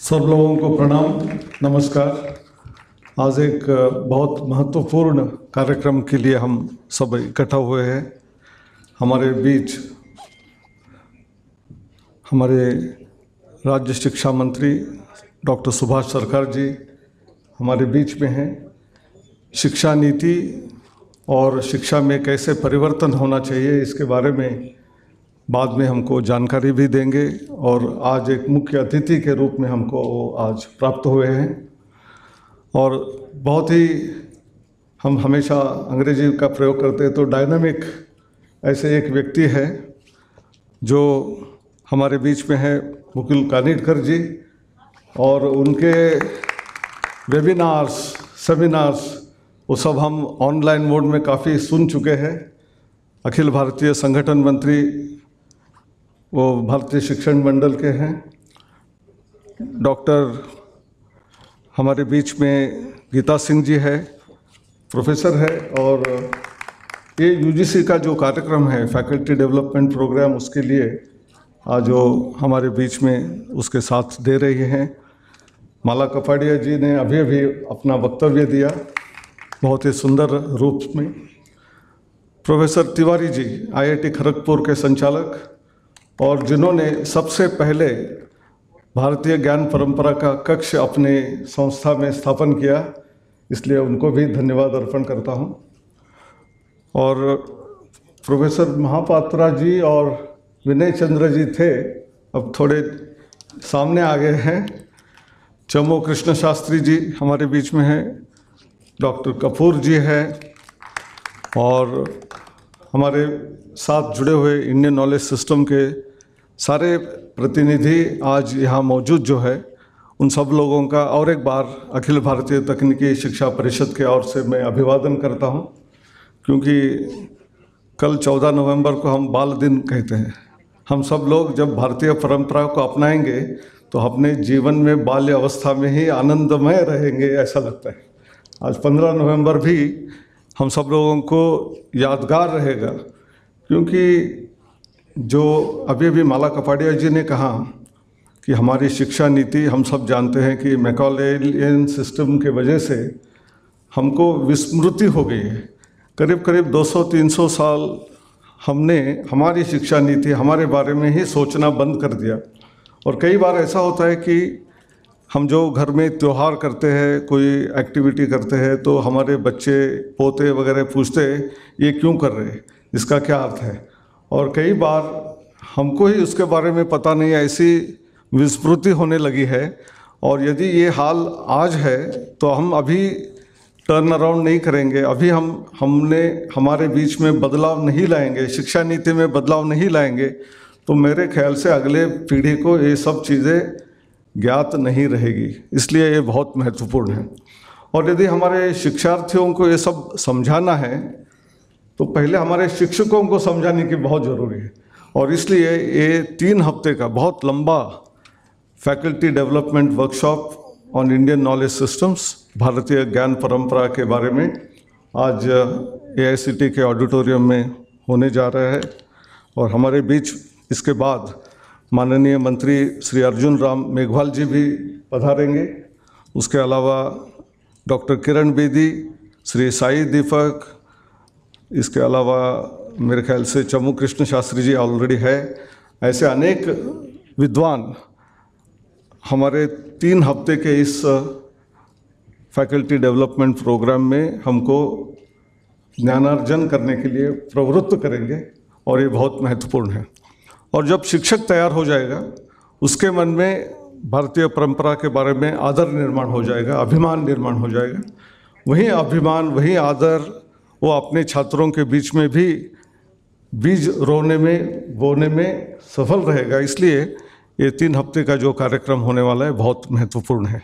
सब लोगों को प्रणाम, नमस्कार। आज एक बहुत महत्वपूर्ण कार्यक्रम के लिए हम सब इकट्ठा हुए हैं। हमारे बीच हमारे राज्य शिक्षा मंत्री डॉक्टर सुभाष सरकार जी हमारे बीच में हैं। शिक्षा नीति और शिक्षा में कैसे परिवर्तन होना चाहिए इसके बारे में बाद में हमको जानकारी भी देंगे और आज एक मुख्य अतिथि के रूप में हमको आज प्राप्त हुए हैं। और बहुत ही हम हमेशा अंग्रेजी का प्रयोग करते हैं तो डायनामिक ऐसे एक व्यक्ति है जो हमारे बीच में है, मुकुल कानिटकर जी। और उनके वेबिनार्स, सेमिनार्स वो सब हम ऑनलाइन मोड में काफ़ी सुन चुके हैं। अखिल भारतीय संगठन मंत्री वो भारतीय शिक्षण मंडल के हैं। डॉक्टर हमारे बीच में गीता सिंह जी है, प्रोफेसर है। और ये यूजीसी का जो कार्यक्रम है फैकल्टी डेवलपमेंट प्रोग्राम, उसके लिए आज जो हमारे बीच में उसके साथ दे रही हैं। माला कपाड़िया जी ने अभी अभी अपना वक्तव्य दिया बहुत ही सुंदर रूप में। प्रोफेसर तिवारी जी आईआईटी खड़गपुर के संचालक और जिन्होंने सबसे पहले भारतीय ज्ञान परंपरा का कक्ष अपने संस्था में स्थापन किया, इसलिए उनको भी धन्यवाद अर्पण करता हूं। और प्रोफेसर महापात्रा जी और विनय चंद्र जी थे, अब थोड़े सामने आ गए हैं। चमू कृष्ण शास्त्री जी हमारे बीच में हैं, डॉक्टर कपूर जी है और हमारे साथ जुड़े हुए इंडियन नॉलेज सिस्टम के सारे प्रतिनिधि आज यहाँ मौजूद जो है, उन सब लोगों का और एक बार अखिल भारतीय तकनीकी शिक्षा परिषद के ओर से मैं अभिवादन करता हूँ। क्योंकि कल 14 नवंबर को हम बाल दिन कहते हैं। हम सब लोग जब भारतीय परंपरा को अपनाएंगे तो अपने जीवन में बाल्य अवस्था में ही आनंदमय रहेंगे, ऐसा लगता है। आज 15 नवंबर भी हम सब लोगों को यादगार रहेगा, क्योंकि जो अभी माला कपाड़िया जी ने कहा कि हमारी शिक्षा नीति, हम सब जानते हैं कि मैकॉलेलियन सिस्टम के वजह से हमको विस्मृति हो गई है। करीब करीब 200-300 साल हमने हमारी शिक्षा नीति, हमारे बारे में ही सोचना बंद कर दिया। और कई बार ऐसा होता है कि हम जो घर में त्यौहार करते हैं, कोई एक्टिविटी करते हैं, तो हमारे बच्चे पोते वगैरह पूछते हैं ये क्यों कर रहे हैं, इसका क्या अर्थ है। और कई बार हमको ही उसके बारे में पता नहीं, ऐसी विस्मृति होने लगी है। और यदि ये हाल आज है तो हम अभी टर्न अराउंड नहीं करेंगे, अभी हमने हमारे बीच में बदलाव नहीं लाएंगे, शिक्षा नीति में बदलाव नहीं लाएंगे, तो मेरे ख्याल से अगले पीढ़ी को ये सब चीज़ें ज्ञात नहीं रहेगी। इसलिए ये बहुत महत्वपूर्ण है। और यदि हमारे शिक्षार्थियों को ये सब समझाना है तो पहले हमारे शिक्षकों को समझाने की बहुत ज़रूरी है। और इसलिए ये 3 हफ्ते का बहुत लंबा faculty development workshop on Indian knowledge systems, भारतीय ज्ञान परंपरा के बारे में आज AICTE के ऑडिटोरियम में होने जा रहा है। और हमारे बीच इसके बाद माननीय मंत्री श्री अर्जुन राम मेघवाल जी भी पधारेंगे। उसके अलावा डॉक्टर किरण बेदी, श्री साई दीपक, इसके अलावा मेरे ख्याल से चमू कृष्ण शास्त्री जी ऑलरेडी है। ऐसे अनेक विद्वान हमारे 3 हफ्ते के इस फैकल्टी डेवलपमेंट प्रोग्राम में हमको ज्ञानार्जन करने के लिए प्रवृत्त करेंगे और ये बहुत महत्वपूर्ण है। और जब शिक्षक तैयार हो जाएगा, उसके मन में भारतीय परंपरा के बारे में आदर निर्माण हो जाएगा, अभिमान निर्माण हो जाएगा। वही अभिमान, वही आदर वो अपने छात्रों के बीच में भी बीज बोने में सफल रहेगा। इसलिए ये 3 हफ्ते का जो कार्यक्रम होने वाला है बहुत महत्वपूर्ण है।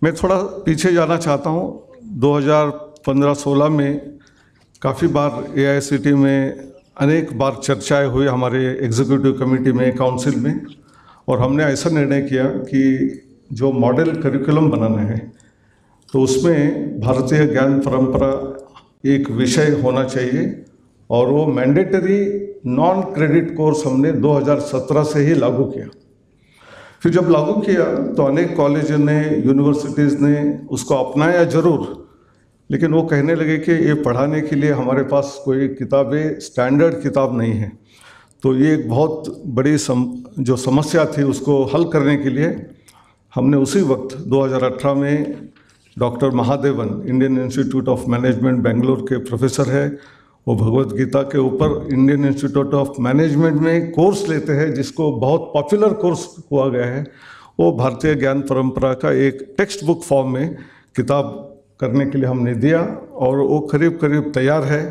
मैं थोड़ा पीछे जाना चाहता हूँ। 2015-16 में काफ़ी बार AICTE में अनेक बार चर्चाएं हुई हमारे एग्जीक्यूटिव कमेटी में, काउंसिल में। और हमने ऐसा निर्णय किया कि जो मॉडल करिकुलम बनाना है तो उसमें भारतीय ज्ञान परंपरा एक विषय होना चाहिए। और वो मैंडेटरी नॉन क्रेडिट कोर्स हमने 2017 से ही लागू किया। फिर जब लागू किया तो अनेक कॉलेज ने, यूनिवर्सिटीज़ ने उसको अपनाया जरूर, लेकिन वो कहने लगे कि ये पढ़ाने के लिए हमारे पास कोई किताबें, स्टैंडर्ड किताब नहीं है। तो ये एक बहुत बड़ी जो समस्या थी उसको हल करने के लिए हमने उसी वक्त 2018 में doctor Mahadevan, Indian institute of management Bangalore के प्रोफेसर है, वो भगवत गीता के ऊपर इंडियन इंस्टीट्यूट ऑफ मैनेजमेंट में कोर्स लेते हैं, जिसको बहुत पॉपुलर कोर्स हुआ गया है। वो भारतीय ज्ञान परंपरा का एक टेक्स्ट बुक फॉर्म में किताब करने के लिए हमने दिया और वो करीब करीब तैयार है।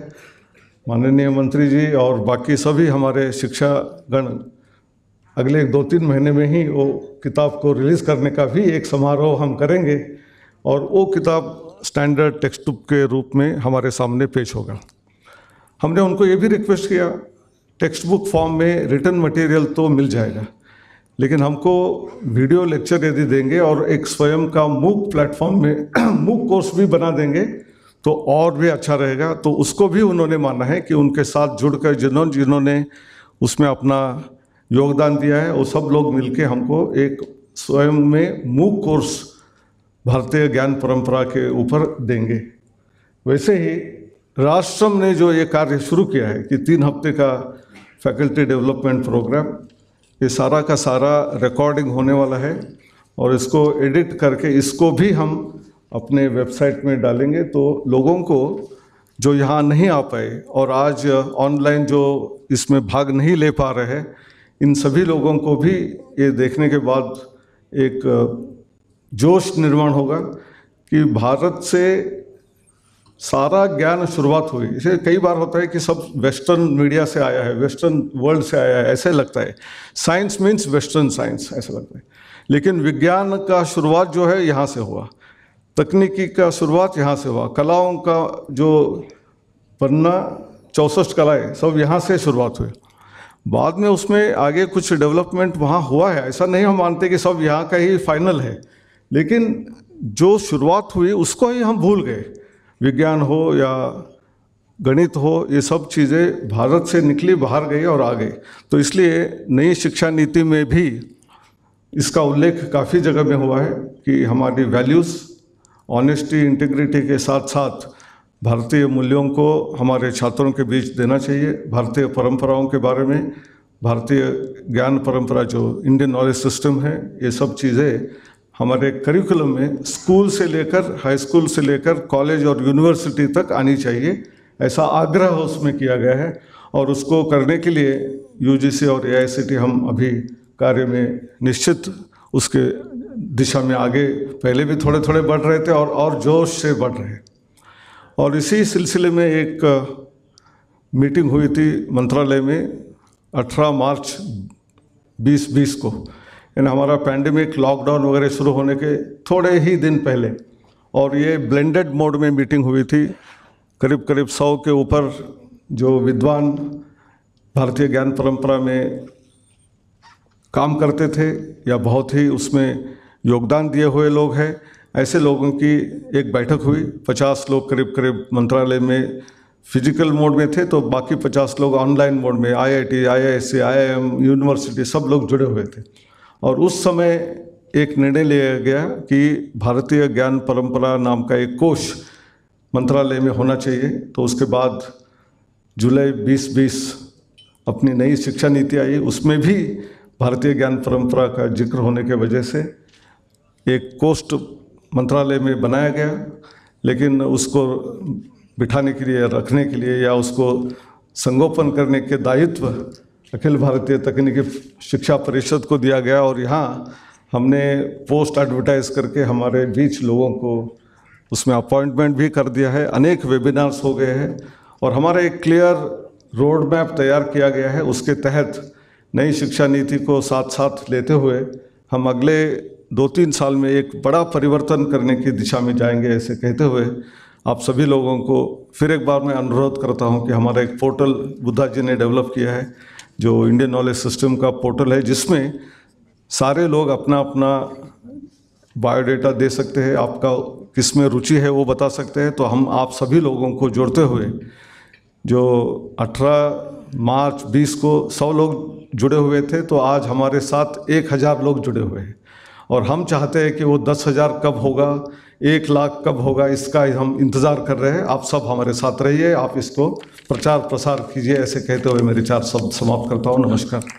माननीय मंत्री जी और बाकी सभी हमारे शिक्षागण अगले 2-3 महीने में ही वो किताब को रिलीज़ करने का भी एक समारोह हम करेंगे और वो किताब स्टैंडर्ड टेक्स्ट बुक के रूप में हमारे सामने पेश होगा। हमने उनको ये भी रिक्वेस्ट किया, टेक्स्ट बुक फॉर्म में रिटन मटेरियल तो मिल जाएगा, लेकिन हमको वीडियो लेक्चर यदि देंगे और एक स्वयं का मूक प्लेटफॉर्म में मूक कोर्स भी बना देंगे तो और भी अच्छा रहेगा। तो उसको भी उन्होंने माना है कि उनके साथ जुड़कर जिन्होंने उसमें अपना योगदान दिया है वो सब लोग मिलके हमको एक स्वयं में मूक कोर्स भारतीय ज्ञान परंपरा के ऊपर देंगे। वैसे ही राष्ट्रम ने जो ये कार्य शुरू किया है कि 3 हफ्ते का फैकल्टी डेवलपमेंट प्रोग्राम, ये सारा का सारा रिकॉर्डिंग होने वाला है और इसको एडिट करके इसको भी हम अपने वेबसाइट में डालेंगे। तो लोगों को जो यहाँ नहीं आ पाए और आज ऑनलाइन जो इसमें भाग नहीं ले पा रहे हैं, इन सभी लोगों को भी ये देखने के बाद एक जोश निर्माण होगा कि भारत से सारा ज्ञान शुरुआत हुई। इसे कई बार होता है कि सब वेस्टर्न मीडिया से आया है, वेस्टर्न वर्ल्ड से आया है, ऐसे लगता है। साइंस मीन्स वेस्टर्न साइंस ऐसा लगता है, लेकिन विज्ञान का शुरुआत जो है यहाँ से हुआ, तकनीकी का शुरुआत यहाँ से हुआ, कलाओं का जो पन्ना 64 कलाएँ सब यहाँ से शुरुआत हुई। बाद में उसमें आगे कुछ डेवलपमेंट वहाँ हुआ है, ऐसा नहीं हम मानते कि सब यहाँ का ही फाइनल है, लेकिन जो शुरुआत हुई उसको ही हम भूल गए। विज्ञान हो या गणित हो, ये सब चीज़ें भारत से निकली, बाहर गई और आ गई। तो इसलिए नई शिक्षा नीति में भी इसका उल्लेख काफ़ी जगह में हुआ है कि हमारी वैल्यूज़, ऑनेस्टी, इंटीग्रिटी के साथ साथ भारतीय मूल्यों को हमारे छात्रों के बीच देना चाहिए। भारतीय परंपराओं के बारे में, भारतीय ज्ञान परंपरा जो इंडियन नॉलेज सिस्टम है, ये सब चीज़ें हमारे करिकुलम में स्कूल से लेकर, हाई स्कूल से लेकर कॉलेज और यूनिवर्सिटी तक आनी चाहिए, ऐसा आग्रह उसमें किया गया है। और उसको करने के लिए यूजीसी और एआईसीटी हम अभी कार्य में निश्चित उसके दिशा में आगे पहले भी थोड़े थोड़े बढ़ रहे थे और जोश से बढ़ रहे हैं। और इसी सिलसिले में एक मीटिंग हुई थी मंत्रालय में 18 मार्च 2020 को, यानी हमारा पैंडेमिक लॉकडाउन वगैरह शुरू होने के थोड़े ही दिन पहले, और ये ब्लेंडेड मोड में मीटिंग हुई थी। करीब करीब 100 के ऊपर जो विद्वान भारतीय ज्ञान परंपरा में काम करते थे या बहुत ही उसमें योगदान दिए हुए लोग हैं, ऐसे लोगों की एक बैठक हुई। 50 लोग करीब करीब मंत्रालय में फिजिकल मोड में थे, तो बाकी 50 लोग ऑनलाइन मोड में, IIT, IISc, IIM, यूनिवर्सिटी सब लोग जुड़े हुए थे। और उस समय एक निर्णय लिया गया कि भारतीय ज्ञान परंपरा नाम का एक कोष मंत्रालय में होना चाहिए। तो उसके बाद जुलाई 2020 अपनी नई शिक्षा नीति आई, उसमें भी भारतीय ज्ञान परंपरा का जिक्र होने के वजह से एक कोष मंत्रालय में बनाया गया। लेकिन उसको बिठाने के लिए, रखने के लिए या उसको संगोपन करने के दायित्व अखिल भारतीय तकनीकी शिक्षा परिषद को दिया गया। और यहाँ हमने पोस्ट एडवर्टाइज करके हमारे बीच लोगों को उसमें अपॉइंटमेंट भी कर दिया है। अनेक वेबिनार्स हो गए हैं और हमारा एक क्लियर रोड मैप तैयार किया गया है। उसके तहत नई शिक्षा नीति को साथ साथ लेते हुए हम अगले 2-3 साल में एक बड़ा परिवर्तन करने की दिशा में जाएंगे। ऐसे कहते हुए आप सभी लोगों को फिर एक बार मैं अनुरोध करता हूं कि हमारा एक पोर्टल बुद्धा जी ने डेवलप किया है, जो इंडियन नॉलेज सिस्टम का पोर्टल है, जिसमें सारे लोग अपना अपना बायोडाटा दे सकते हैं, आपका किस में रुचि है वो बता सकते हैं। तो हम आप सभी लोगों को जोड़ते हुए जो 18 मार्च 20 को 100 लोग जुड़े हुए थे, तो आज हमारे साथ 1000 लोग जुड़े हुए हैं। और हम चाहते हैं कि वो 10,000 कब होगा, 1 लाख कब होगा, इसका हम इंतज़ार कर रहे हैं। आप सब हमारे साथ रहिए, आप इसको प्रचार प्रसार कीजिए। ऐसे कहते हुए मेरे 4 शब्द समाप्त करता हूँ। नमस्कार।